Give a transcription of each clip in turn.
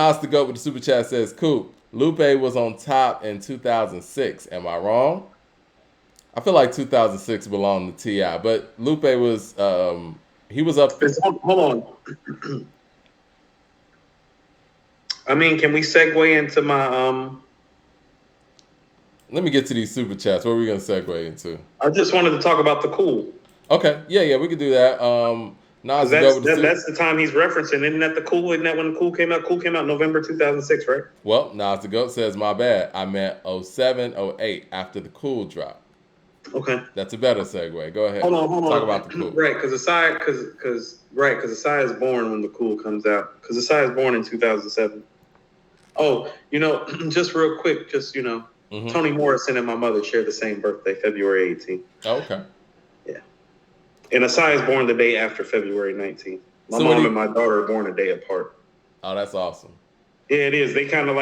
Nas the GOAT with the super chat says, Coop, Lupe was on top in 2006. Am I wrong? I feel like 2006 belonged to T.I., but Lupe was, he was up there. Hold on. I mean, can we segue into my Let me get to these super chats. What are we going to segue into? I just wanted to talk about the Cool. Okay, yeah, we could do that. Nas Because the GOAT with the that's the time he's referencing. Isn't that the Cool? Isn't that when the Cool came out? Cool came out November 2006, right? Well, Nas the GOAT says, my bad. I meant 07, 08 after the Cool drop. Okay. That's a better segue. Go ahead. Hold on. Talk about the Cool. Right, because Asai is born when the Cool comes out. Because Asai is born in 2007. Oh, just real quick, Toni Morrison and my mother share the same birthday, February 18th. Oh, okay. Yeah. And Asai is born the day after February 19th. My mom and my daughter are born a day apart. Oh, that's awesome. Yeah, it is. They kind of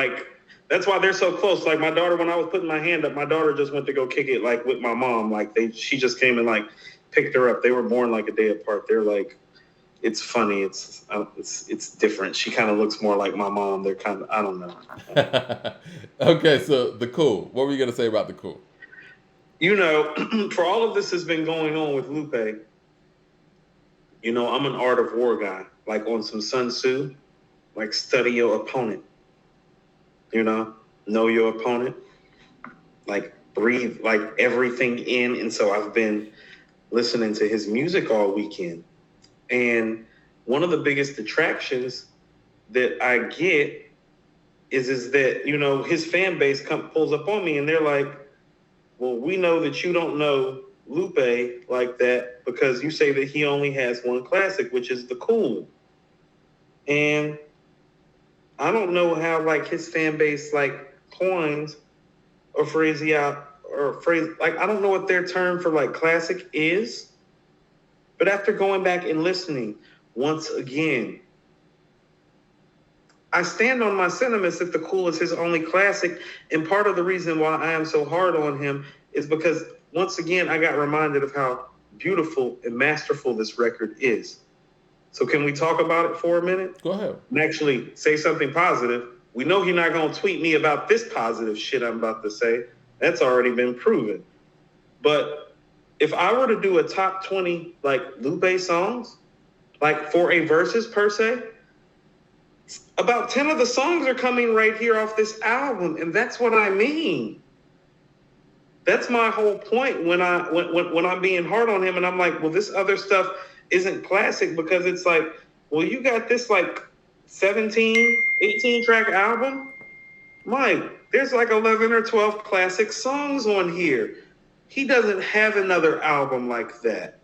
that's why they're so close. Like my daughter, when I was putting my hand up, my daughter just went to go kick it with my mom. She just came and picked her up. They were born a day apart. They're it's funny. It's different. She kind of looks more like my mom. They're kind of, I don't know. Okay, so the Cool. What were you going to say about the Cool? For all of this has been going on with Lupe, I'm an art of war guy. On some Sun Tzu, study your opponent. Know your opponent. Breathe everything in. And so I've been listening to his music all weekend. And one of the biggest attractions that I get is that, his fan base pulls up on me and they're like, well, we know that you don't know Lupe like that because you say that he only has one classic, which is the Cool. And I don't know how his fan base coins or phrase I don't know what their term for classic is. But after going back and listening once again, I stand on my sentiments that the Cool is his only classic. And part of the reason why I am so hard on him is because, once again, I got reminded of how beautiful and masterful this record is. So can we talk about it for a minute? Go ahead. And actually say something positive. We know you're not going to tweet me about this positive shit I'm about to say. That's already been proven. But if I were to do a top 20 Lupe songs, for a versus per se, about 10 of the songs are coming right here off this album, and that's what I mean. That's my whole point when I'm being hard on him, and I'm like, well, this other stuff isn't classic because it's well, you got this 17, 18 track album. Mike, there's 11 or 12 classic songs on here. He doesn't have another album like that.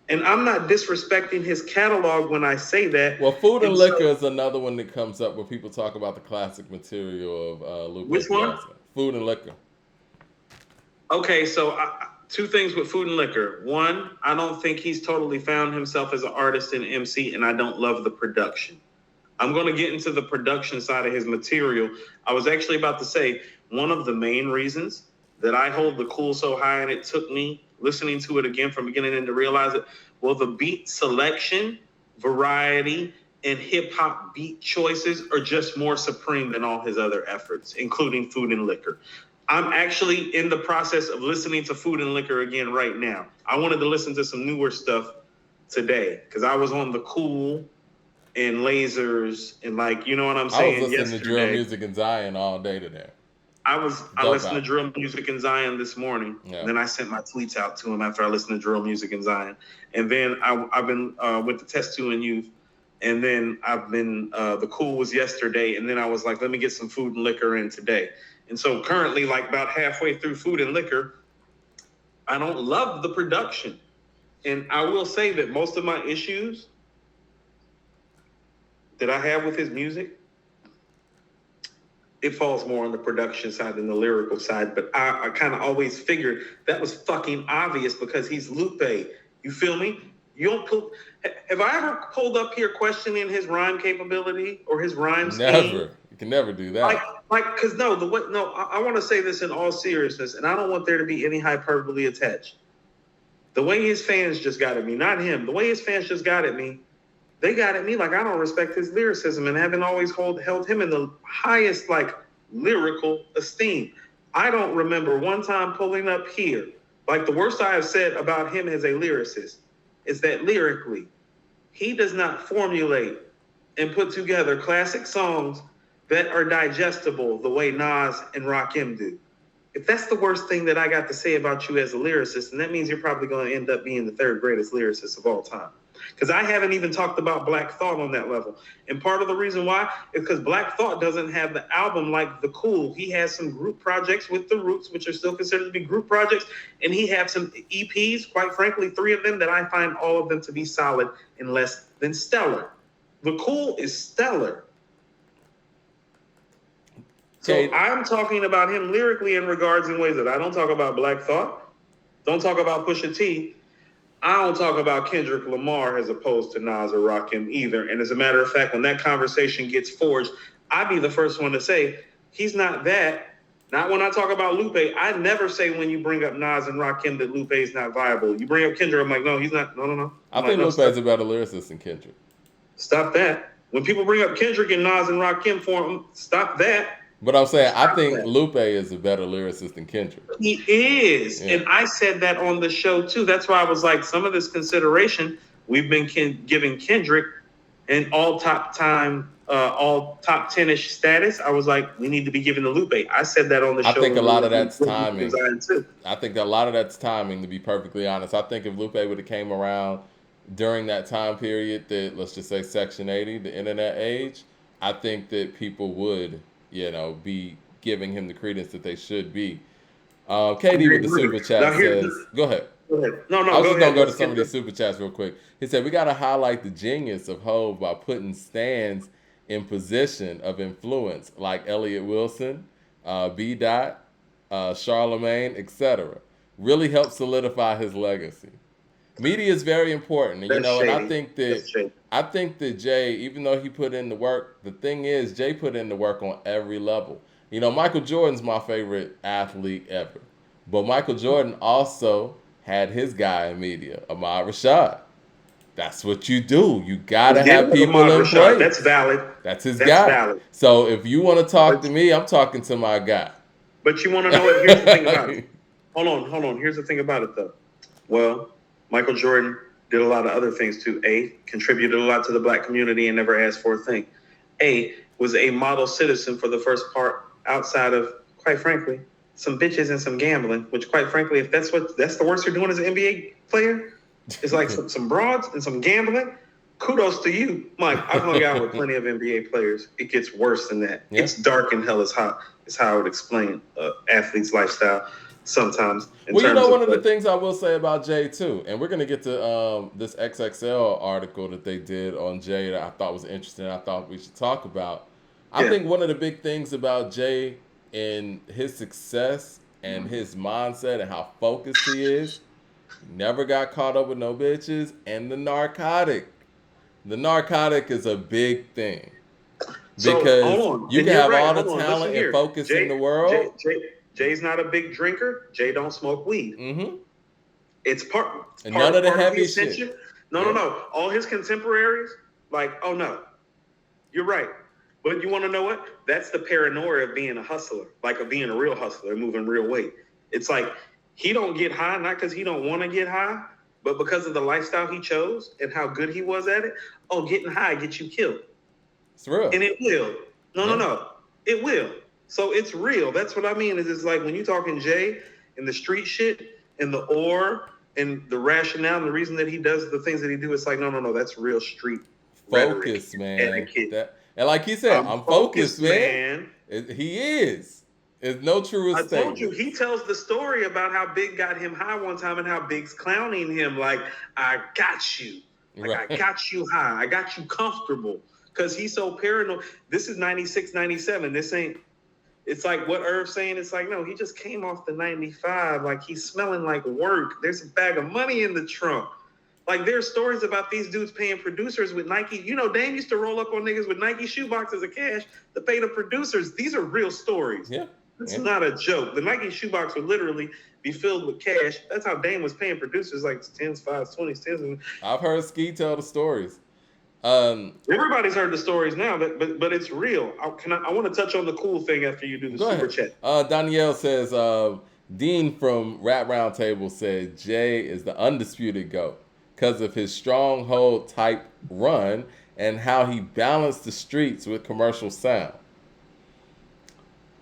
And I'm not disrespecting his catalog when I say that. Well, Food and Liquor is another one that comes up where people talk about the classic material of Lupe. Which one? Food and Liquor. Okay, so two things with Food and Liquor. One, I don't think he's totally found himself as an artist and MC, and I don't love the production. I'm going to get into the production side of his material. I was actually about to say one of the main reasons that I hold the Cool so high, and it took me listening to it again from beginning and to realize it. Well, the beat selection, variety, and hip hop beat choices are just more supreme than all his other efforts, including Food and Liquor. I'm actually in the process of listening to Food and Liquor again right now. I wanted to listen to some newer stuff today because I was on the Cool and Lasers and you know what I'm saying? I was listening to drill music in Zion all day today. I listened to drill music in Zion this morning. Yeah. Then I sent my tweets out to him after I listened to drill music in Zion. And then I've been with the Test 2 and Youth. And then I've been, the Cool was yesterday. And then I was like, let me get some Food and Liquor in today. And so currently, about halfway through Food and Liquor, I don't love the production. And I will say that most of my issues that I have with his music, it falls more on the production side than the lyrical side. But I kind of always figured that was fucking obvious because he's Lupe. You feel me? Have I ever pulled up here questioning his rhyme capability or his rhyme scheme? Never. You can never do that. Because I want to say this in all seriousness, and I don't want there to be any hyperbole attached. The way his fans just got at me, not him, the way his fans just got at me they got at me like I don't respect his lyricism and haven't always held him in the highest like lyrical esteem. I don't remember one time pulling up here. Like the worst I have said about him as a lyricist is that lyrically, he does not formulate and put together classic songs that are digestible the way Nas and Rakim do. If that's the worst thing that I got to say about you as a lyricist, then that means you're probably going to end up being the third greatest lyricist of all time. Because I haven't even talked about Black Thought on that level. And part of the reason why is because Black Thought doesn't have the album like The Cool. He has some group projects with The Roots, which are still considered to be group projects. And he has some EPs, quite frankly, 3 of them that I find all of them to be solid and less than stellar. The Cool is stellar. So I'm talking about him lyrically in regards in ways that I don't talk about Black Thought, don't talk about Pusha T. I don't talk about Kendrick Lamar as opposed to Nas or Rakim either. And as a matter of fact, when that conversation gets forged, I'd be the first one to say, he's not that. Not when I talk about Lupe. I never say when you bring up Nas and Rakim that Lupe is not viable. You bring up Kendrick, I'm like, no, he's not. No. I think Lupe is a better lyricist than Kendrick. Stop that. When people bring up Kendrick and Nas and Rakim for him, stop that. But I'm saying, I think Lupe is a better lyricist than Kendrick. He is. Yeah. And I said that on the show, too. That's why I was like, some of this consideration, we've been giving Kendrick an all top 10-ish status. I was like, we need to be giving the Lupe. I said that on the show. I think a lot of that's timing. I think a lot of that's timing, to be perfectly honest. I think if Lupe would have came around during that time period, that, let's just say Section 80, the internet age, I think that people would, be giving him the credence that they should be. KD with the super chat says, go ahead. No, I was just going to go to some of these super chats real quick. He said, we got to highlight the genius of Hov by putting Stans in position of influence like Elliott Wilson, B. Dot, Charlemagne, etc. Really helped solidify his legacy. Media is very important, and and I think that Jay, even though he put in the work, the thing is Jay put in the work on every level. Michael Jordan's my favorite athlete ever, but Michael Jordan also had his guy in media, Ahmad Rashad. That's what you do. You gotta have people in place. That's valid. That's his guy. Valid. So if you want to talk to me, I'm talking to my guy. But you want to know what? Here's the thing about it. Hold on. Here's the thing about it, though. Well, Michael Jordan did a lot of other things too. A, contributed a lot to the black community and never asked for a thing. A, was a model citizen for the first part outside of, quite frankly, some bitches and some gambling, which quite frankly, if that's the worst you're doing as an NBA player, it's like some broads and some gambling. Kudos to you, Mike. I've hung out with plenty of NBA players. It gets worse than that. Yeah. It's dark and hell is hot. Is how I would explain athlete's lifestyle. Sometimes. Well, one of the things I will say about Jay too, and we're gonna get to this XXL article that they did on Jay that I thought was interesting. I thought we should talk about. I think one of the big things about Jay and his success and his mindset and how focused he is, never got caught up with no bitches, and the narcotic. The narcotic is a big thing because you can have all the talent and focus in the world. Jay's not a big drinker. Jay don't smoke weed. Mm-hmm. It's part and none of the heavy shit. No. All his contemporaries, like, oh no, you're right. But you want to know what? That's the paranoia of being a hustler, like of being a real hustler, moving real weight. It's like he don't get high, not because he don't want to get high, but because of the lifestyle he chose and how good he was at it. Oh, getting high gets you killed. It's real. And it will. No. It will. So it's real. That's what I mean. Is it's like when you talking Jay and the street shit and the and the rationale and the reason that he does the things that he do, it's like, no, that's real street focus, man. And like he said, I'm focused, man. He is. It's no truest statement. I told you, he tells the story about how Big got him high one time and how Big's clowning him like, I got you. Like, I got you high. I got you comfortable. Because he's so paranoid. This is 96, 97. This ain't. It's like what Irv's saying. It's like, no, he just came off the 95. Like, he's smelling like work. There's a bag of money in the trunk. Like, there's stories about these dudes paying producers with Nike. Dame used to roll up on niggas with Nike shoe boxes of cash to pay the producers. These are real stories. Yeah. It's not a joke. The Nike shoebox would literally be filled with cash. That's how Dame was paying producers, like 10s, 5s, 20s, 10s. I've heard Ski tell the stories. Everybody's heard the stories now, but it's real. I want to touch on the cool thing after you do the Go super ahead. chat. Danielle says, Dean from Rap Roundtable said Jay is the undisputed GOAT because of his stronghold type run and how he balanced the streets with commercial sound.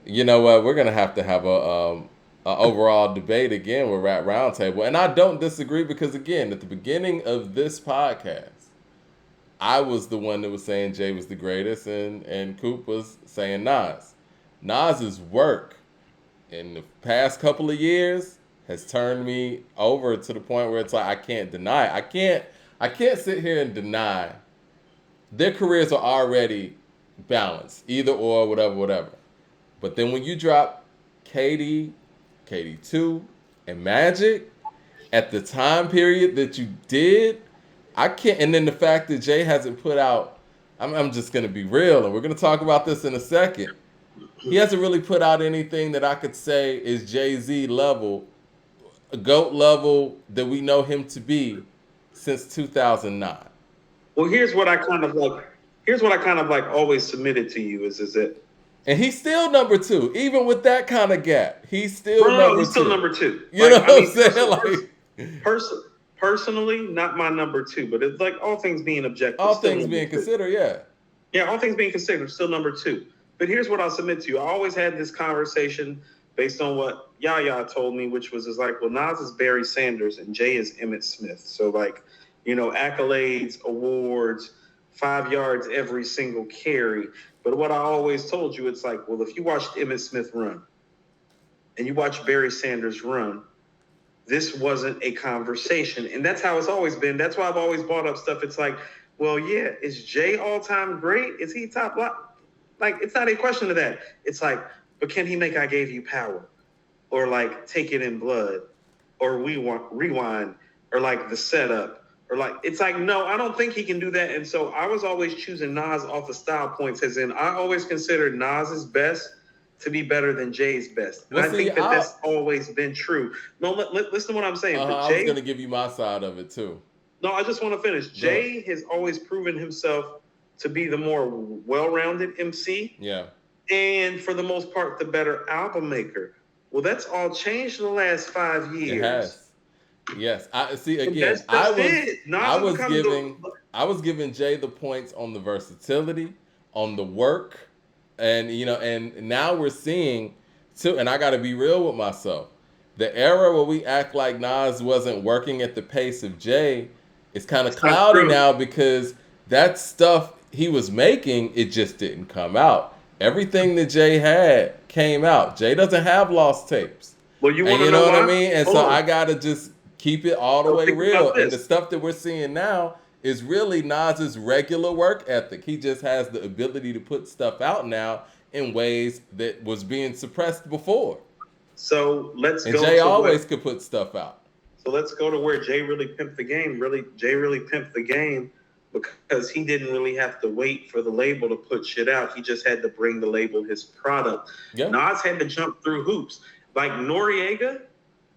You know what? We're gonna have to have a overall debate again with Rap Roundtable, and I don't disagree because again, at the beginning of this podcast, I was the one that was saying Jay was the greatest, and Coop was saying Nas. Nas's work in the past couple of years has turned me over to the point where it's like I can't deny it. I can't sit here and deny their careers are already balanced, either or, whatever. But then when you drop Katie, KD2, and Magic at the time period that you did, I can't. And then the fact that Jay hasn't put out, I'm just gonna be real, and we're gonna talk about this in a second. He hasn't really put out anything that I could say is Jay-Z level, a GOAT level that we know him to be since 2009. Well, Here's what I kind of like always submitted to you is that And he's still number two, even with that kind of gap. He's still no, number he's still two. number two. You know what I'm saying? Personally, not my number two, but it's like all things being objective. All things being considered, yeah. Yeah, all things being considered, still number two. But here's what I'll submit to you. I always had this conversation based on what Yaya told me, which was like, well, Nas is Barry Sanders and Jay is Emmitt Smith. So like, accolades, awards, 5 yards every single carry. But what I always told you, it's like, well, if you watched Emmitt Smith run and you watch Barry Sanders run, this wasn't a conversation. And that's how it's always been. That's why I've always brought up stuff. It's like, well, yeah, is Jay all-time great? Is he top block? Like, it's not a question of that. It's like, but can he make I Gave You Power? Or like Take It in Blood? Or Rewind? Or like The Setup? Or like, it's like, no, I don't think he can do that. And so I was always choosing Nas off of style points, as in I always considered Nas's best to be better than Jay's best. And I think that's always been true. No, listen to what I'm saying. I was going to give you my side of it too. No, I just want to finish. Jay has always proven himself to be the more well-rounded MC. Yeah. And for the most part, the better album maker. Well, that's all changed in the last 5 years. It has. Yes, I see. Again, I was giving Jay the points on the versatility, on the work, and and now we're seeing too. And I got to be real with myself. The era where we act like Nas wasn't working at the pace of Jay is kind of cloudy now because that stuff he was making, it just didn't come out. Everything that Jay had came out. Jay doesn't have lost tapes. Well, you know what I mean? And so I gotta just keep it all the way real. And the stuff that we're seeing now is really Nas's regular work ethic. He just has the ability to put stuff out now in ways that was being suppressed before. So Jay always could put stuff out. So let's go to where Jay really pimped the game. Jay really pimped the game because he didn't really have to wait for the label to put shit out. He just had to bring the label his product. Yeah. Nas had to jump through hoops. Like Noriega,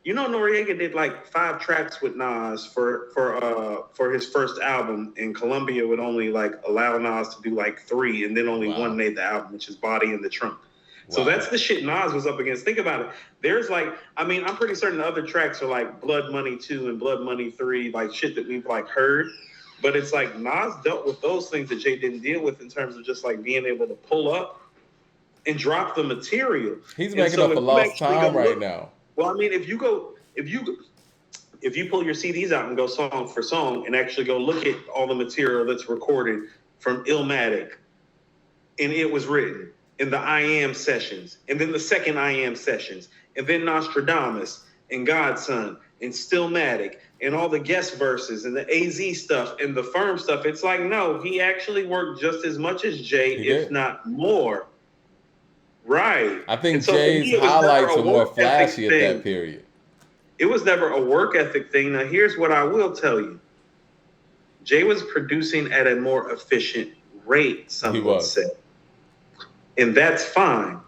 Noriega did like 5 tracks with Nas for his first album, and Columbia would only like allow Nas to do like 3, and then only one made the album, which is Body in the Trunk. Wow. So that's the shit Nas was up against. Think about it. There's like, I'm pretty certain the other tracks are like Blood Money 2 and Blood Money 3, like shit that we've like heard. But it's like Nas dealt with those things that Jay didn't deal with in terms of just like being able to pull up and drop the material. He's making up a lost time right now. Well, if you pull your CDs out and go song for song and actually go look at all the material that's recorded from Illmatic, and it was written in the I Am sessions, and then the second I Am sessions, and then Nostradamus and Godson and Stillmatic and all the guest verses and the AZ stuff and the Firm stuff. It's like, no, he actually worked just as much as Jay, if not more. Right. I think Jay's highlights were more flashy at that period. It was never a work ethic thing. Now, here's what I will tell you. Jay was producing at a more efficient rate, some would say. And that's fine.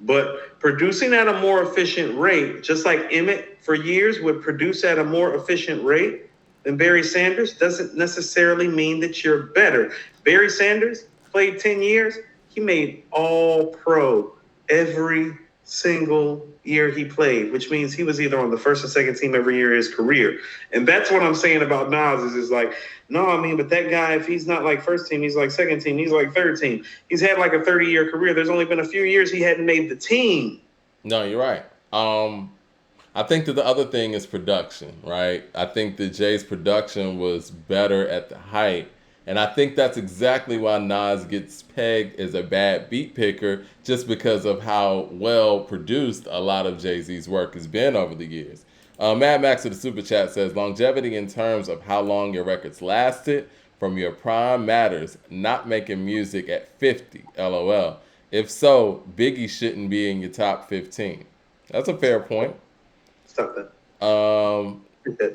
But producing at a more efficient rate, just like Emmett for years would produce at a more efficient rate, than Barry Sanders doesn't necessarily mean that you're better. Barry Sanders played 10 years. He made all pro every single year he played, which means he was either on the first or second team every year of his career. And that's what I'm saying about Nas is like, no, I mean, but that guy, if he's not like first team, he's like second team, he's like third team. He's had like a 30-year career. There's only been a few years he hadn't made the team. No, you're right. I think that the other thing is production, right? I think that Jay's production was better at the height. And I think that's exactly why Nas gets pegged as a bad beat picker, just because of how well produced a lot of Jay-Z's work has been over the years. Mad Max of the Super Chat says, longevity in terms of how long your records lasted from your prime matters, not making music at 50, LOL. If so, Biggie shouldn't be in your top 15. That's a fair point. Stop that.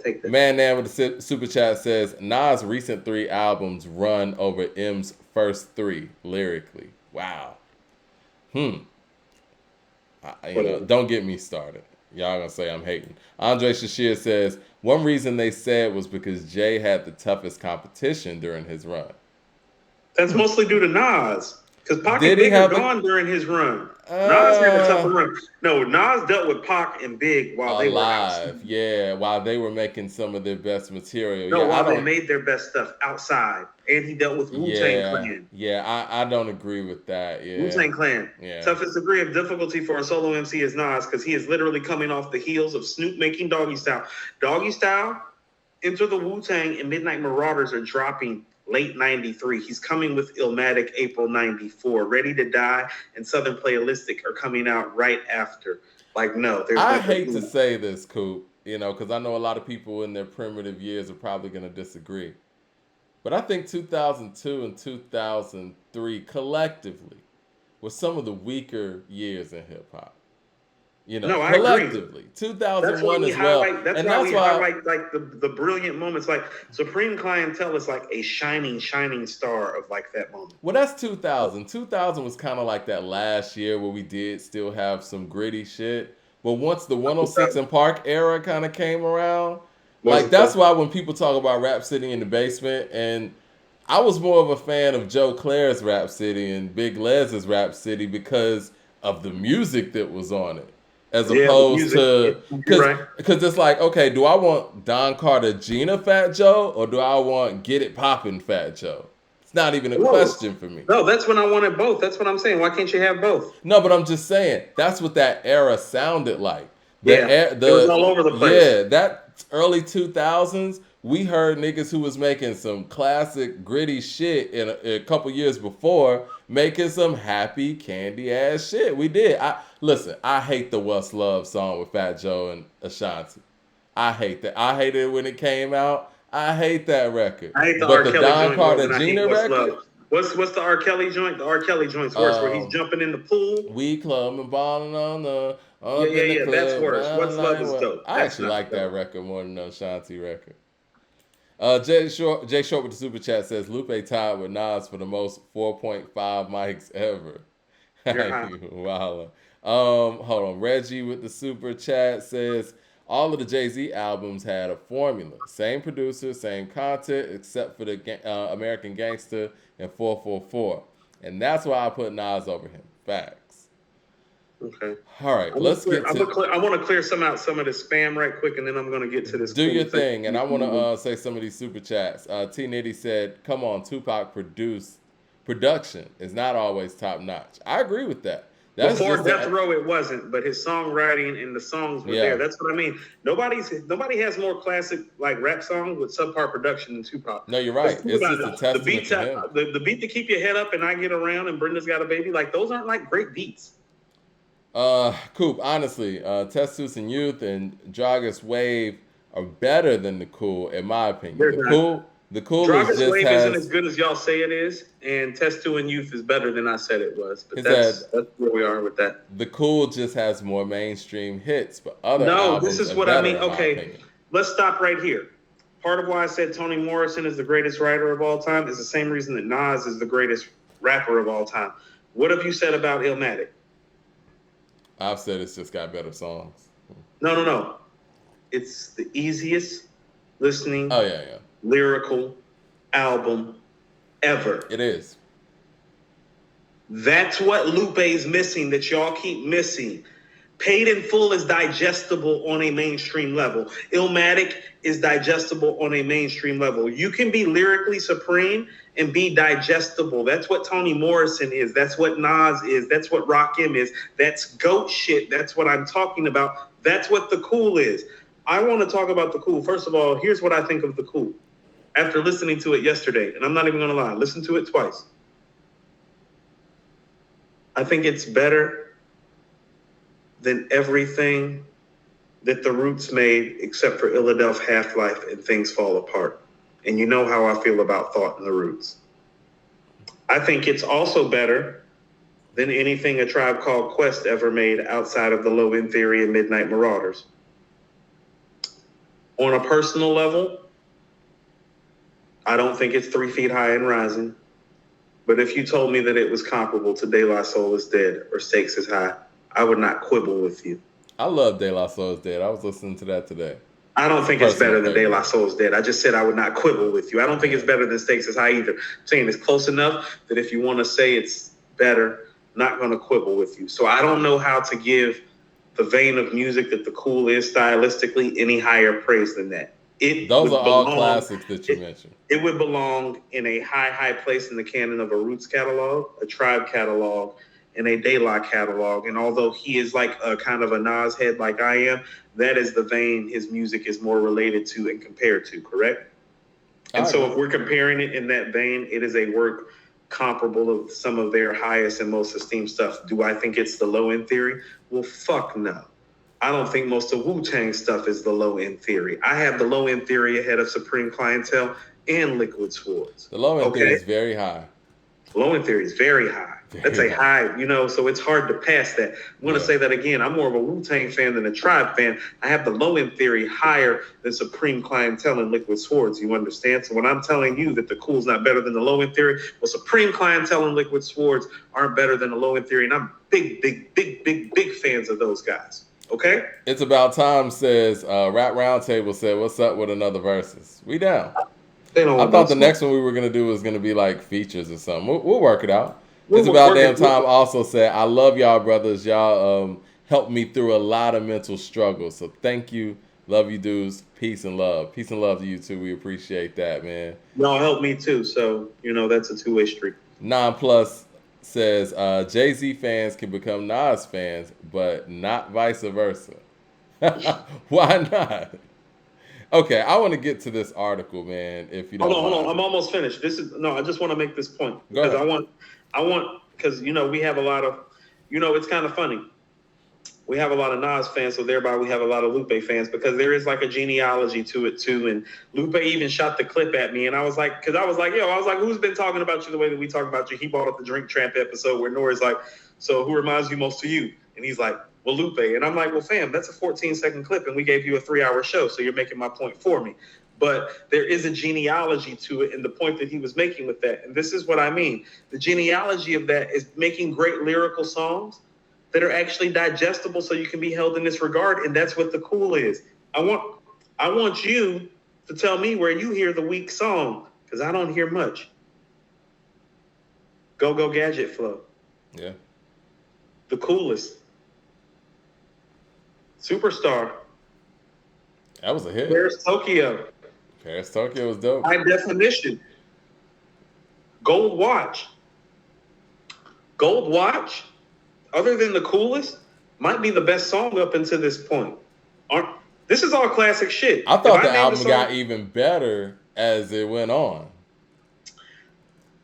Take that. Man Nan with the super chat says Nas' recent 3 albums run over M's first 3 lyrically. Wow. Don't get me started. Y'all gonna say I'm hating. Andre Shashir says one reason they said was because Jay had the toughest competition during his run. That's mostly due to Nas. Because Pac and Big were gone during his run. Nas had a tougher run. No, Nas dealt with Pac and Big while they were alive. Yeah, while they were making some of their best material. No, while they made their best stuff outside. And he dealt with Wu-Tang Clan. Yeah, I don't agree with that. Yeah. Wu-Tang Clan. Yeah. Toughest degree of difficulty for a solo MC is Nas because he is literally coming off the heels of Snoop making Doggy Style. Doggy Style, Enter the Wu-Tang, and Midnight Marauders are dropping late 93. He's coming with Illmatic April 94. Ready to Die and Southern Playalistic are coming out right after. Like, no. I hate to say this, Coop, because I know a lot of people in their primitive years are probably going to disagree. But I think 2002 and 2003 collectively were some of the weaker years in hip-hop. I collectively. Agree. 2001 as well. That's why we highlight like the brilliant moments. Like Supreme Clientele is like a shining star of like that moment. Well, that's 2000. 2000 was kind of like that last year where we did still have some gritty shit. But once the 106 and Park era kind of came around, that's why when people talk about Rhapsody in the Basement, and I was more of a fan of Joe Clair's Rhapsody and Big Les's Rhapsody because of the music that was on it. As opposed to, because it's like, okay, do I want Don Carter Gina Fat Joe or do I want Get It Poppin' Fat Joe? It's not even a question for me. No, that's when I wanted both. That's what I'm saying. Why can't you have both? No, but I'm just saying, that's what that era sounded like. It was all over the place. Yeah, that early 2000s, we heard niggas who was making some classic gritty shit in a couple years before making some happy candy ass shit. We did. I hate the What's Love song with Fat Joe and Ashanti. I hate that. I hated it when it came out. I hate that record. I hate the R. Kelly Don Carter Gina record. What's the R. Kelly joint? The R. Kelly joint's worse, where he's jumping in the pool. We club and balling on the. Yeah, that's worse. What's Love is dope. I actually like that record more than the Ashanti record. Jay Short with the super chat says Lupe tied with Nas for the most 4.5 mics ever. Wow. Hold on. Reggie with the super chat says all of the Jay-Z albums had a formula. Same producer, same content, except for the American Gangster and 444. And that's why I put Nas over him. Facts. Okay. All right. I want to clear some of this spam right quick, and then I'm going to get to this. Do your thing, and I want to say some of these super chats. T Nitty said, "Come on, Tupac production is not always top notch." I agree with that. Before Death Row, it wasn't, but his songwriting and the songs were there. That's what I mean. Nobody has more classic like rap songs with subpar production than Tupac. No, you're right. It's just a testament to him. The beat to Keep Your Head Up and I Get Around and Brenda's Got a Baby, like those aren't like great beats. Coop, honestly, Testus and Youth and Dragus Wave are better than the Cool, in my opinion. The Cool Dragus Wave isn't as good as y'all say it is, and Test 2 and Youth is better than I said it was. But that's where we are with that. The Cool just has more mainstream hits, but other albums this is what I mean. Okay, let's stop right here. Part of why I said Toni Morrison is the greatest writer of all time is the same reason that Nas is the greatest rapper of all time. What have you said about Illmatic? I've said it's just got better songs. No. It's the easiest listening, Oh yeah. lyrical album ever. It is. That's what Lupe's missing that y'all keep missing. Paid in Full is digestible on a mainstream level. Illmatic is digestible on a mainstream level. You can be lyrically supreme and be digestible. That's what Toni Morrison is. That's what Nas is. That's what Rakim is. That's GOAT shit. That's what I'm talking about. That's what the cool is. I want to talk about the cool. First of all, here's what I think of the cool. After listening to it yesterday, and I'm not even going to lie, listen to it twice. I think it's better than everything that the Roots made except for Illadelph Half-Life and Things Fall Apart. And you know how I feel about Thought and the Roots. I think it's also better than anything A Tribe Called Quest ever made outside of the Low End Theory and Midnight Marauders. On a personal level, I don't think it's 3 Feet High and Rising. But if you told me that it was comparable to De La Soul is Dead or Stakes is High, I would not quibble with you. I love De La Soul is Dead. I was listening to that today. I don't think it's better than De La Soul is Dead. I just said I would not quibble with you. I don't think it's better than Stakes is High either. I'm saying it's close enough that if you want to say it's better, not going to quibble with you. So I don't know how to give the vein of music that the cool is stylistically any higher praise than that. Those are all classics that you mentioned. It would belong in a high place in the canon of a Roots catalog, a Tribe catalog, and a De La catalog. And although he is like a kind of a Nas head like I am, that is the vein his music is more related to and compared to, correct? And so if we're comparing it in that vein, it is a work comparable of some of their highest and most esteemed stuff. Do I think it's the Low End Theory? Well, fuck no. I don't think most of Wu-Tang stuff is the Low End Theory. I have the Low End Theory ahead of Supreme Clientele and Liquid Swords. The Low End Theory is very high. Low End Theory is very high. That's a high, so it's hard to pass that. I want to say that again. I'm more of a Wu-Tang fan than a Tribe fan. I have the Low End Theory higher than Supreme Clientele and Liquid Swords. You understand? So when I'm telling you that the cool's not better than the Low End Theory, well, Supreme Clientele and Liquid Swords aren't better than the Low End Theory, and I'm big fans of those guys. Okay? It's About Time says, Rap Roundtable said, what's up with another versus? We down. I thought the next one we were going to do was going to be like features or something. We'll work it out. It's About Damn Time also said, I love y'all, brothers. Y'all helped me through a lot of mental struggles. So thank you. Love you, dudes. Peace and love. Peace and love to you, too. We appreciate that, man. Y'all helped me, too. So, that's a two-way street. 9+ says, Jay-Z fans can become Nas fans, but not vice versa. Why not? Okay, I want to get to this article, man. If you don't hold on, I'm almost finished. I just want to make this point because I want because we have a lot of it's kind of funny. We have a lot of Nas fans, so thereby we have a lot of Lupe fans because there is like a genealogy to it too. And Lupe even shot the clip at me, and I was like, who's been talking about you the way that we talk about you? He brought up the Drink Champ episode where Nori's like, so who reminds you most of you? And he's like, well, Lupe. And I'm like, well, fam, that's a 14-second clip, and we gave you a 3-hour show, so you're making my point for me. But there is a genealogy to it, and the point that he was making with that, and this is what I mean. The genealogy of that is making great lyrical songs that are actually digestible so you can be held in this regard, and that's what the cool is. I want you to tell me where you hear the weak song, because I don't hear much. Go Gadget Flow. Yeah. The Coolest. Superstar. That was a hit. Paris Tokyo. Paris Tokyo was dope. High Definition. Gold Watch. Gold Watch, other than The Coolest, might be the best song up until this point. This is all classic shit. I thought the album got even better as it went on.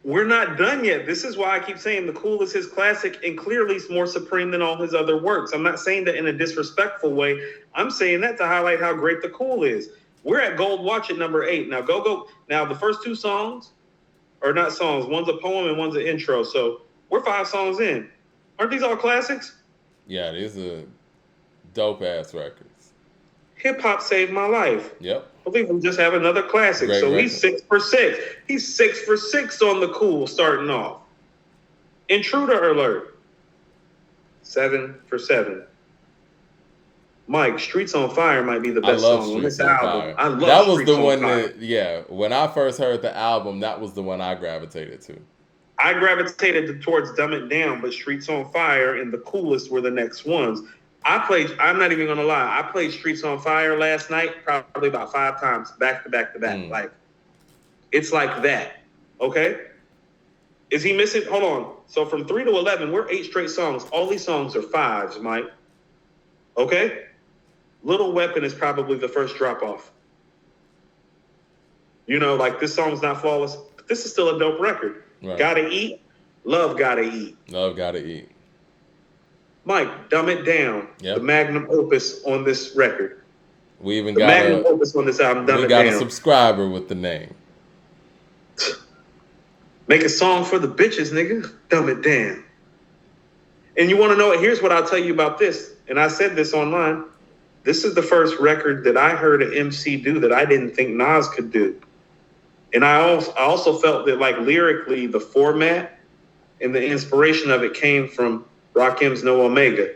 We're not done yet. This is why I keep saying The Coolest is classic and clearly more supreme than all his other works. I'm not saying that in a disrespectful way. I'm saying that to highlight how great The Cool is. We're at Gold Watch at number 8. Now, go. Now, the first 2 songs are not songs. One's a poem and one's an intro. So we're 5 songs in. Aren't these all classics? Yeah, these are dope-ass records. Hip-hop saved my life. Yep. I believe we just have another classic. Great so record. He's 6 for 6. He's 6 for 6 on The Cool starting off. Intruder Alert. 7 for 7. Mike, Streets on Fire might be the I best love song on Streets this on album. Fire. I love That was the Streets on one Fire. that, yeah, when I first heard the album, that was the one I gravitated to. I gravitated towards Dumb It Down, but Streets on Fire and The Coolest were the next ones. I'm not even gonna lie, I played Streets on Fire last night probably about 5 times, back to back to back. Like, it's like that. Okay? Is he missing? Hold on. So from 3 to 11, we're 8 straight songs. All these songs are 5s, Mike. Okay? Little Weapon is probably the first drop off. You know, like this song's not flawless, but this is still a dope record. Right. Gotta Eat, Love Gotta Eat. Love Gotta Eat. Mike, Dumb It Down, the magnum opus on this record. We even got magnum opus on this album, Dumb It We Down. got a subscriber with the name. Make a song for the bitches, nigga. Dumb It Down. And you want to know it? Here's what I'll tell you about this. And I said this online. This is the first record that I heard an MC do that I didn't think Nas could do. And I also felt that, like, lyrically, the format and the inspiration of it came from Rakim's No Omega.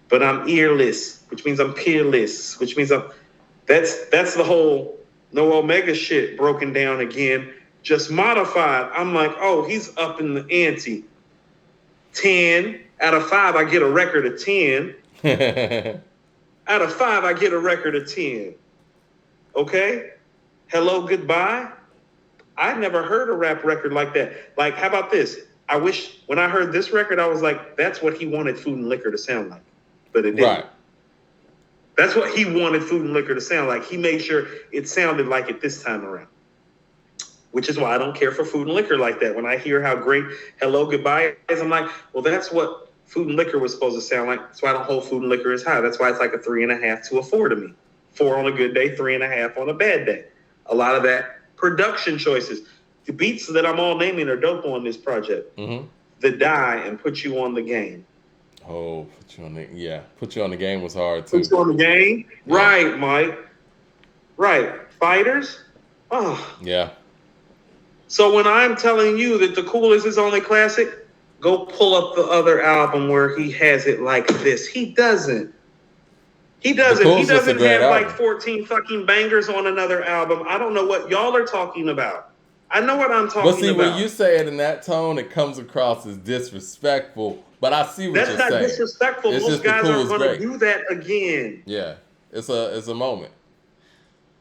But I'm earless, which means I'm peerless, which means that's the whole No Omega shit broken down again, just modified. I'm like, oh, he's up in the ante. 10 out of 5, I get a record of 10. Out of 5, I get a record of 10. Okay? Hello, Goodbye. I never heard a rap record like that. Like, how about this? I wish when I heard this record, I was like, that's what he wanted Food and Liquor to sound like. But it didn't. Right. That's what he wanted Food and Liquor to sound like. He made sure it sounded like it this time around. Which is why I don't care for Food and Liquor like that. When I hear how great Hello, Goodbye is, I'm like, well, that's what Food and Liquor was supposed to sound like. That's why I don't hold Food and Liquor as high. That's why it's like a 3.5 to a 4 to me. 4 on a good day, 3.5 on a bad day. A lot of that production choices. The beats that I'm all naming are dope on this project. Mm-hmm. The Die and Put You on the Game. Oh, Put You on the Game was hard too. Put You on the Game? Yeah. Right, Mike. Right. Fighters? Oh. Yeah. So when I'm telling you that The Cool is his only classic, go pull up the other album where he has it like this. He doesn't. He doesn't have like 14 fucking bangers on another album. I don't know what y'all are talking about. I know what I'm talking about. But see, when you say it in that tone, it comes across as disrespectful. But I see what you're saying. That's not disrespectful. Most guys are going to do that again. Yeah, it's a moment.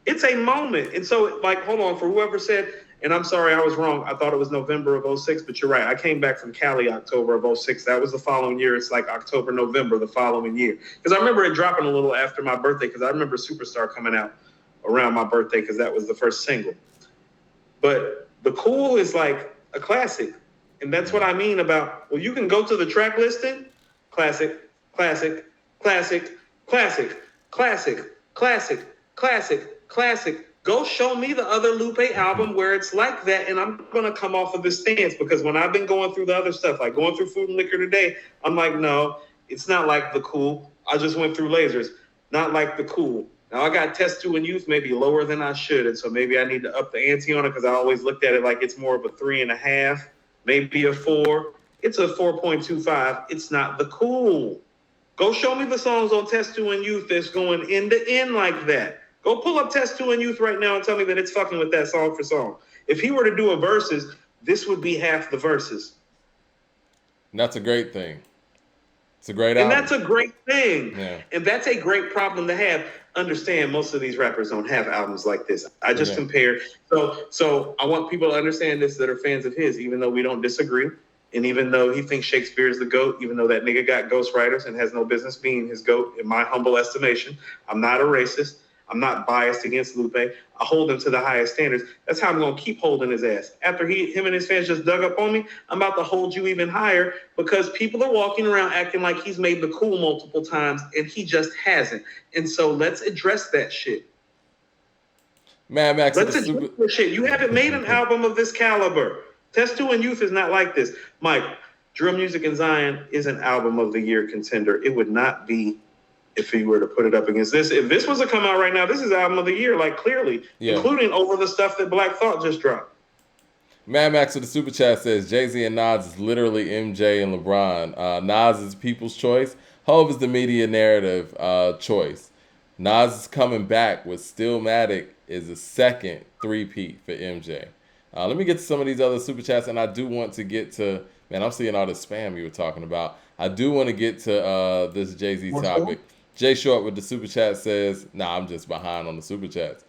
It's a moment. And so, like, hold on, for whoever said, and I'm sorry, I was wrong. I thought it was November of 06, but you're right. I came back from Cali October of 06. That was the following year. It's like October, November the following year. Because I remember it dropping a little after my birthday, because I remember Superstar coming out around my birthday, because that was the first single. But The Cool is like a classic. And that's what I mean about, well, you can go to the track listing. Classic, classic, classic, classic, classic, classic, classic, classic. Go show me the other Lupe album where it's like that, and I'm going to come off of this stance, because when I've been going through the other stuff, like going through Food and Liquor today, I'm like, no, it's not like The Cool. I just went through Lasers. Not like The Cool. Now, I got Test 2 and Youth maybe lower than I should, and so maybe I need to up the ante on it, because I always looked at it like it's more of a 3.5, maybe a 4. It's a 4.25. It's not The Cool. Go show me the songs on Test 2 and Youth that's going end to end like that. Go pull up Test 2 and Youth right now and tell me that it's fucking with that song for song. If he were to do a verses, this would be half the verses. And that's a great thing. It's a great album. And that's a great thing. Yeah. And that's a great problem to have. Understand, most of these rappers don't have albums like this. I just compared. So I want people to understand this that are fans of his, even though we don't disagree. And even though he thinks Shakespeare is the GOAT, even though that nigga got ghostwriters and has no business being his GOAT, in my humble estimation, I'm not a racist. I'm not biased against Lupe. I hold him to the highest standards. That's how I'm going to keep holding his ass. After him and his fans just dug up on me, I'm about to hold you even higher, because people are walking around acting like he's made The Cool multiple times, and he just hasn't. And so let's address that shit. Mad Max. Let's address that shit. You haven't made an album of this caliber. Test 2 and Youth is not like this. Mike, Drill Music in Zion is an album of the year contender. It would not be if he were to put it up against this. If this was to come out right now, this is album of the year, like clearly, including over the stuff that Black Thought just dropped. Mad Max with the super chat says Jay-Z and Nas is literally MJ and LeBron. Nas is people's choice. Hov is the media narrative choice. Nas is coming back with Stillmatic is a second three-peat for MJ. Let me get to some of these other super chats, and I do want to get to, man, I'm seeing all this spam you were talking about. I do want to get to this Jay-Z topic. Jay Short with the super chat says, nah, I'm just behind on the super chats.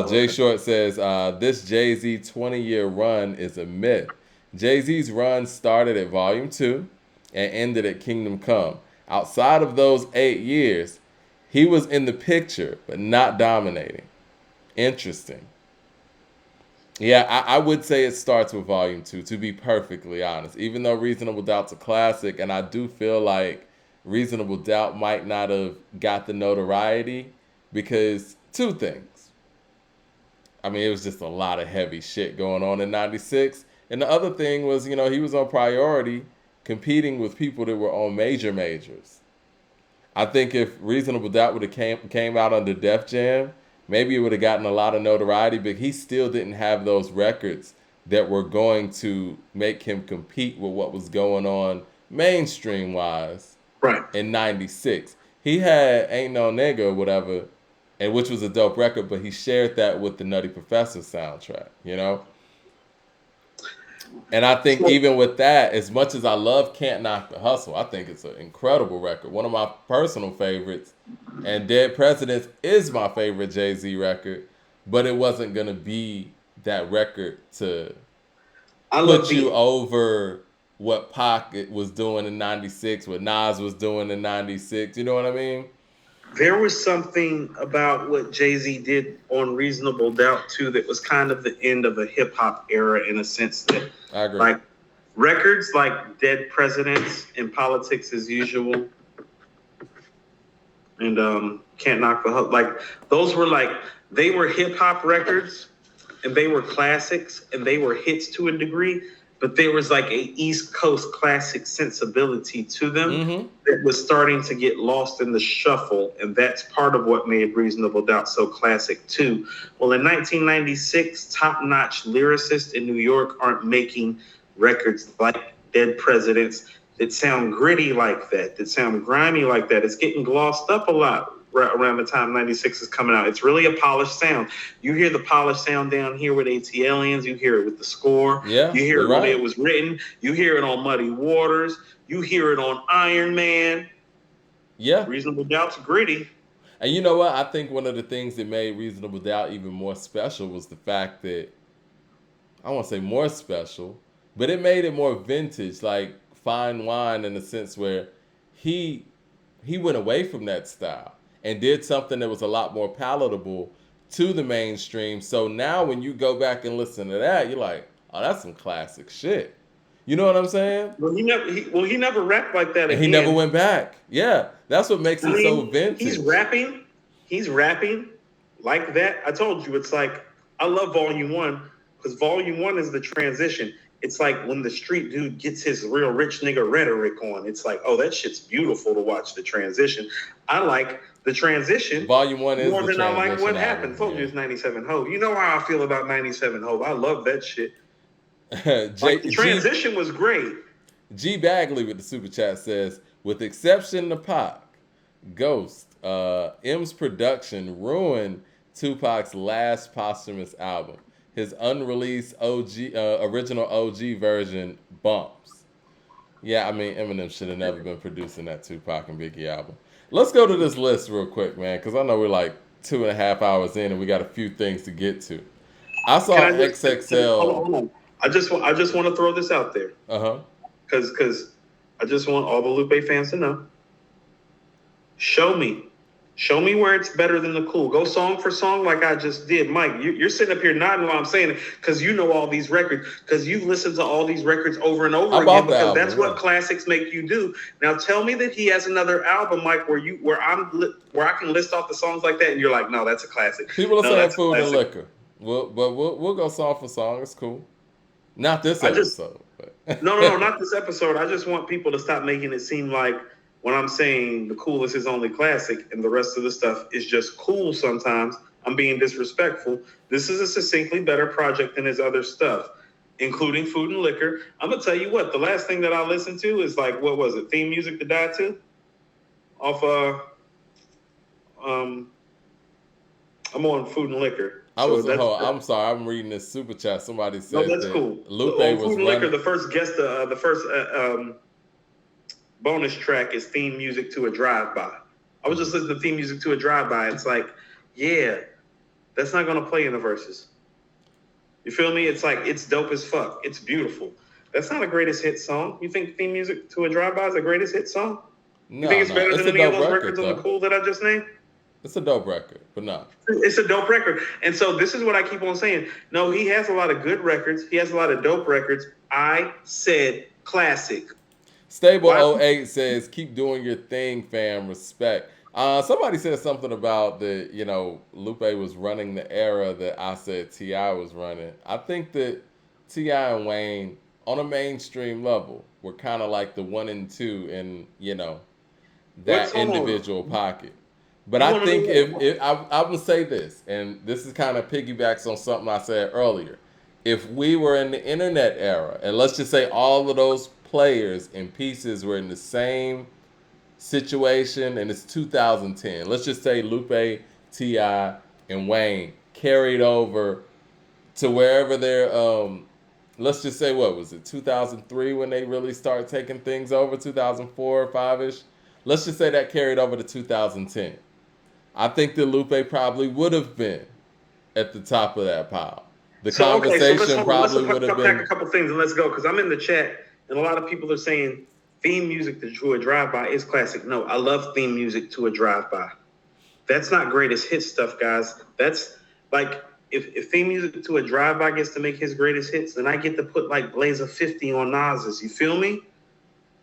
Jay Short says, this Jay-Z 20-year run is a myth. Jay-Z's run started at Volume 2 and ended at Kingdom Come. Outside of those 8 years, he was in the picture, but not dominating. Interesting. Yeah, I would say it starts with Volume 2, to be perfectly honest. Even though Reasonable Doubt's a classic, and I do feel like Reasonable Doubt might not have got the notoriety because two things. I mean, it was just a lot of heavy shit going on in 96. And the other thing was, he was on Priority competing with people that were on majors. I think if Reasonable Doubt would have came out under Def Jam, maybe it would have gotten a lot of notoriety, but he still didn't have those records that were going to make him compete with what was going on mainstream-wise in 96. He had Ain't No Nigga or whatever, and which was a dope record, but he shared that with the Nutty Professor soundtrack, And I think even with that, as much as I love Can't Knock the Hustle, I think it's an incredible record. One of my personal favorites. And Dead Presidents is my favorite Jay-Z record. But it wasn't going to be that record to put you over what Pac was doing in 96, what Nas was doing in 96. You know what I mean? There was something about what Jay-Z did on Reasonable Doubt, too, that was kind of the end of a hip-hop era in a sense that, I agree. Like, records like Dead Presidents and Politics as Usual and Can't Knock the Hustle, like, those were like, they were hip-hop records and they were classics and they were hits to a degree, but there was like a East Coast classic sensibility to them that was starting to get lost in the shuffle. And that's part of what made Reasonable Doubt so classic too. Well, in 1996, top-notch lyricists in New York aren't making records like Dead Presidents that sound gritty like that sound grimy like that. It's getting glossed up a lot around the time 96 is coming out. It's really a polished sound. You hear the polished sound down here with AT Aliens. You hear it with the score. Yeah, you hear it when it was written. You hear it on Muddy Waters. You hear it on Iron Man. Yeah. Reasonable Doubt's gritty. And you know what? I think one of the things that made Reasonable Doubt even more special was the fact that, I won't say more special, but it made it more vintage, like fine wine in the sense where he went away from that style and did something that was a lot more palatable to the mainstream. So now when you go back and listen to that, you're like, oh, that's some classic shit. You know what I'm saying? Well, he never rapped like that again. And he never went back. Yeah, that's what makes it so vintage. He's rapping like that. I told you, it's like, I love Volume 1 because Volume 1 is the transition. It's like when the street dude gets his real rich nigga rhetoric on. It's like, oh, that shit's beautiful to watch the transition. I like the transition. Volume 1 is more the than I like what album, happened. Told you it's 97 Hope. You know how I feel about 97 Hope. I love that shit. The transition was great. G Bagley with the super chat says, with exception to Pac, Ghost, M's production ruined Tupac's last posthumous album. His unreleased original OG version bumps. Yeah, I mean, Eminem should have never been producing that Tupac and Biggie album. Let's go to this list real quick, man, because I know we're like 2.5 hours in and we got a few things to get to. I saw XXL. Hold on. I just want to throw this out there. Because I just want all the Lupe fans to know. Show me where it's better than the cool. Go song for song like I just did. Mike, you're sitting up here nodding while I'm saying it because you know all these records, because you've listened to all these records over and over again, because that's what classics make you do. Now tell me that he has another album, Mike, where I can list off the songs like that and you're like, no, that's a classic. People are saying Food and Liquor. We'll go song for song. It's cool. Not this episode. No, not this episode. I just want people to stop making it seem like when I'm saying the coolest is only classic and the rest of the stuff is just cool sometimes, I'm being disrespectful. This is a succinctly better project than his other stuff, including Food and Liquor. I'm going to tell you what, the last thing that I listened to is like, what was it, Theme Music to Die To? off um I'm on Food and Liquor. So that's I'm sorry. I'm reading this super chat. Somebody no, said that's that cool. Lupe On was Food and Liquor, running. the first guest, the first bonus track is theme music to a drive-by. I was just listening to theme music to a drive-by. It's like, yeah, that's not gonna play in the verses. You feel me? It's like it's dope as fuck. It's beautiful. That's not a greatest hit song. You think theme music to a drive-by is a greatest hit song? You think No, it's no, better it's than a any of dope those record records on the though. Cool that I just named? It's a dope record, but no. It's a dope record. And so this is what I keep on saying. No, he has a lot of good records. He has a lot of dope records. I said classic. Stable Why? oh 08 says, "Keep doing your thing, fam. Respect." Somebody said something about Lupe was running the era that I said Ti was running. I think that Ti and Wayne, on a mainstream level, were kind of like the one and two in What's that hold on? individual pocket. But You I want to think know what? if I would say this, and this is kind of piggybacks on something I said earlier. If we were in the internet era, and let's just say all of those players and pieces were in the same situation, and it's 2010. Let's just say Lupe, Ti, and Wayne carried over to wherever they're. Let's just say what was it, 2003 when they really started taking things over, 2004 or 5ish. Let's just say that carried over to 2010. I think that Lupe probably would have been at the top of that pile. The So okay, so let's conversation hold on. Let's probably would have unpack a been. couple things and let's go because I'm in the chat and a lot of people are saying theme music to a drive-by is classic. No, I love theme music to a drive-by. That's not greatest hit stuff, guys. That's like if theme music to a drive-by gets to make his greatest hits, then I get to put like Blaze of 50 on Nas's. You feel me?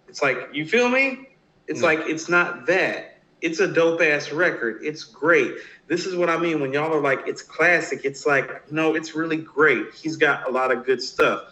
It's like, you feel me? It's like, it's not that. It's a dope ass record. It's great. This is what I mean when y'all are like, it's classic. It's like, no, it's really great. He's got a lot of good stuff.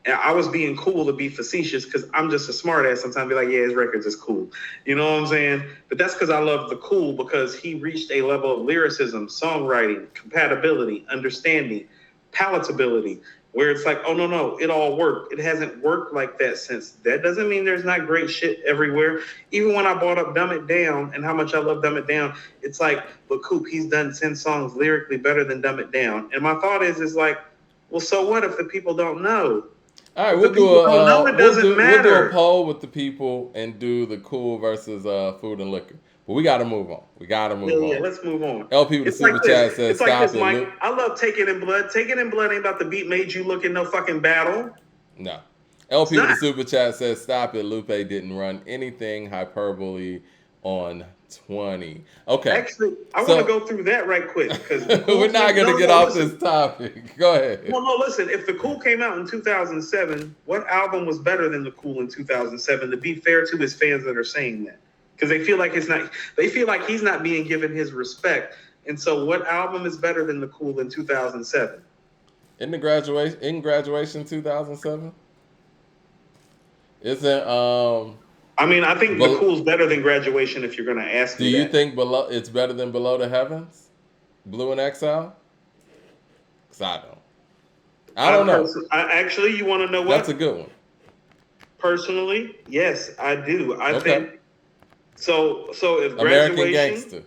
And I was being cool to be facetious because I'm just a smart ass sometimes be like, yeah, his records is cool. You know what I'm saying? But that's because I love the cool because he reached a level of lyricism, songwriting, compatibility, understanding, palatability, where it's like, oh, no, it all worked. It hasn't worked like that since. That doesn't mean there's not great shit everywhere. Even when I brought up Dumb It Down and how much I love Dumb It Down, it's like, but Coop, he's done 10 songs lyrically better than Dumb It Down. And my thought is like, well, so what if the people don't know? All right, If the people don't know, it doesn't we'll do a matter. poll with the people and do the cool versus Food and Liquor. But we got to move on. We got to move Yeah, on. let's move on. LP with the It's super like chat this. says, It's like "Stop this, it, Mike. Luke." I love Taking in Blood. Taking in Blood ain't about the beat made you look in no fucking battle. No. It's LP with the not. super chat says, "Stop it, Lupe didn't run anything hyperbole on 20." Okay, Actually, I want to so go through that right quick because we're not gonna get off this topic. Go ahead. No, listen. If the Cool came out in 2007, what album was better than the Cool in 2007? To be fair to his fans that are saying that, because they feel like it's not. They feel like he's not being given his respect. And so, what album is better than the Cool in 2007? In graduation 2007, isn't I mean, I think the but Cool's better than Graduation. If you're going to ask do me you that, think it's better than Below the Heavens, Blue and Exile? Because I don't know. Actually, you want to know what? That's a good one. Personally, yes, I do. I Okay. think so. So if American Graduation Gangster.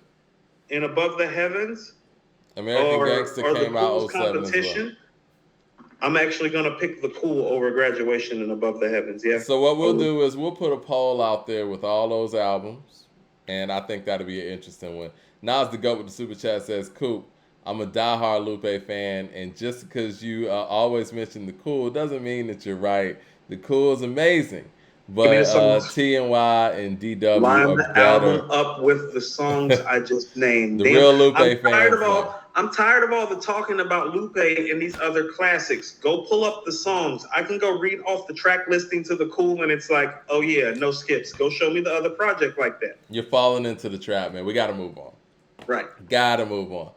and Above the Heavens American Gangster or the came out Cool's 07 as well. competition, I'm actually going to pick the Cool over Graduation and Above the Heavens. Yeah. So what we'll do is we'll put a poll out there with all those albums, and I think that'll be an interesting one. Nas the GOAT with the super chat says, "Coop, I'm a diehard Lupe fan, and just because you always mention the Cool doesn't mean that you're right. The Cool is amazing, Give me the but songs. TNY and DW Line are the better." album up with the songs I just named. The Damn, real Lupe I'm tired fans of all. know. I'm tired of all the talking about Lupe and these other classics. Go pull up the songs. I can go read off the track listing to the Cool, and it's like, oh yeah, no skips. Go show me the other project like that. You're falling into the trap, man. We got to move on. Right. Gotta move on.